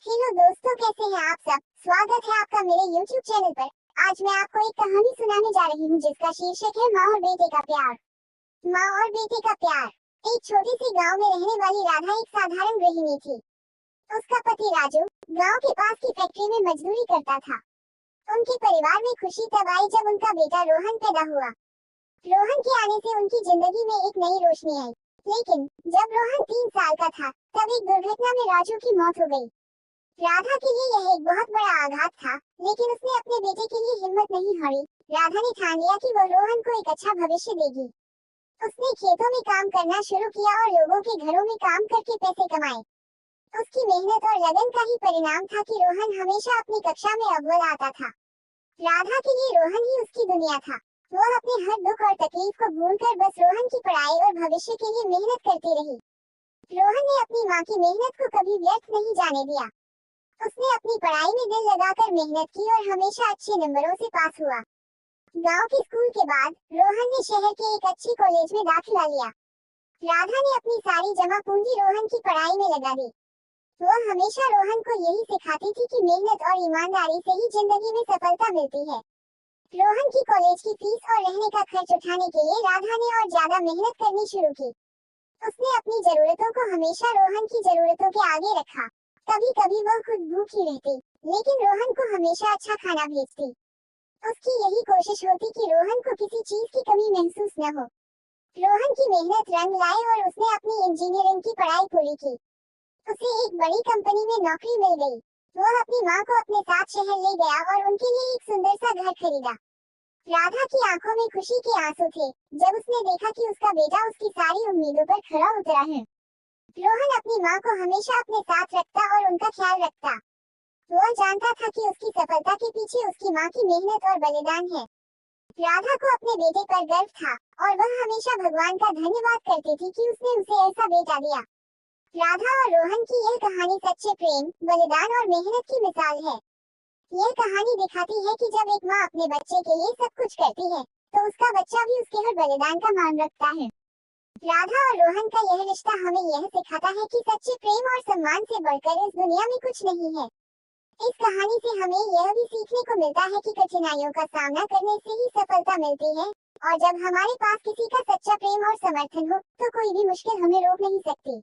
Hello दोस्तों, कैसे हैं आप सब। स्वागत है आपका मेरे YouTube चैनल पर। आज मैं आपको एक कहानी सुनाने जा रही हूँ जिसका शीर्षक है माँ और बेटे का प्यार। माँ और बेटे का प्यार। एक छोटे से गांव में रहने वाली राधा एक साधारण गृहिणी थी। उसका पति राजू गांव के पास की फैक्ट्री में मजदूरी करता था। उनके परिवार में खुशी तब आई जब उनका बेटा रोहन पैदा हुआ। रोहन के आने से उनकी जिंदगी में एक नई रोशनी आई। लेकिन जब रोहन 3 साल का था तब एक दुर्घटना में राजू की मौत हो गई। राधा के लिए यह एक बहुत बड़ा आघात था, लेकिन उसने अपने बेटे के लिए हिम्मत नहीं हारी। राधा ने ठान लिया कि वह रोहन को एक अच्छा भविष्य देगी। उसने खेतों में काम करना शुरू किया और लोगों के घरों में काम करके पैसे कमाए। उसकी मेहनत और लगन का ही परिणाम था कि रोहन हमेशा अपनी कक्षा में अव्वल आता था। राधा के लिए रोहन ही उसकी दुनिया था। वह अपने हर दुख और तकलीफ को भूलकर बस रोहन की पढ़ाई और भविष्य के लिए मेहनत करती रही। रोहन ने अपनी माँ की मेहनत को कभी व्यर्थ नहीं जाने दिया। उसने अपनी पढ़ाई में दिल लगाकर मेहनत की और हमेशा अच्छे नंबरों से पास हुआ। गांव के स्कूल के बाद रोहन ने शहर के एक अच्छी कॉलेज में दाखिला लिया। राधा ने अपनी सारी जमा पूंजी रोहन की पढ़ाई में लगा दी। वह हमेशा रोहन को यही सिखाती थी कि मेहनत और ईमानदारी से ही जिंदगी में सफलता मिलती है। रोहन की कॉलेज की फीस और रहने का खर्च उठाने के लिए राधा ने और ज्यादा मेहनत करनी शुरू की। उसने अपनी जरूरतों को हमेशा रोहन की जरूरतों के आगे रखा। कभी कभी वह खुद भूखी रहती, लेकिन रोहन को हमेशा अच्छा खाना भेजती। उसकी यही कोशिश होती कि रोहन को किसी चीज की कमी महसूस न हो। रोहन की मेहनत रंग लाई और उसने अपनी इंजीनियरिंग की पढ़ाई पूरी की। उसे एक बड़ी कंपनी में नौकरी मिल गई। वह अपनी माँ को अपने साथ शहर ले गया और उनके लिए एक सुंदर सा घर खरीदा। राधा की आंखों में खुशी के आंसू थे जब उसने देखा कि उसका बेटा उसकी सारी उम्मीदों पर खरा उतरा है। रोहन अपनी माँ को हमेशा अपने साथ रखता और उनका ख्याल रखता। वह जानता था कि उसकी सफलता के पीछे उसकी माँ की मेहनत और बलिदान है। राधा को अपने बेटे पर गर्व था और वह हमेशा भगवान का धन्यवाद करती थी कि उसने उसे ऐसा बेटा दिया। राधा और रोहन की यह कहानी सच्चे प्रेम, बलिदान और मेहनत की मिसाल है। यह कहानी दिखाती है कि जब एक माँ अपने बच्चे के लिए सब कुछ करती है, तो उसका बच्चा भी उसके हर बलिदान का मान रखता है। राधा और रोहन का यह रिश्ता हमें यह सिखाता है कि सच्चे प्रेम और सम्मान से बढ़कर इस दुनिया में कुछ नहीं है। इस कहानी से हमें यह भी सीखने को मिलता है कि कठिनाइयों का सामना करने से ही सफलता मिलती है, और जब हमारे पास किसी का सच्चा प्रेम और समर्थन हो, तो कोई भी मुश्किल हमें रोक नहीं सकती।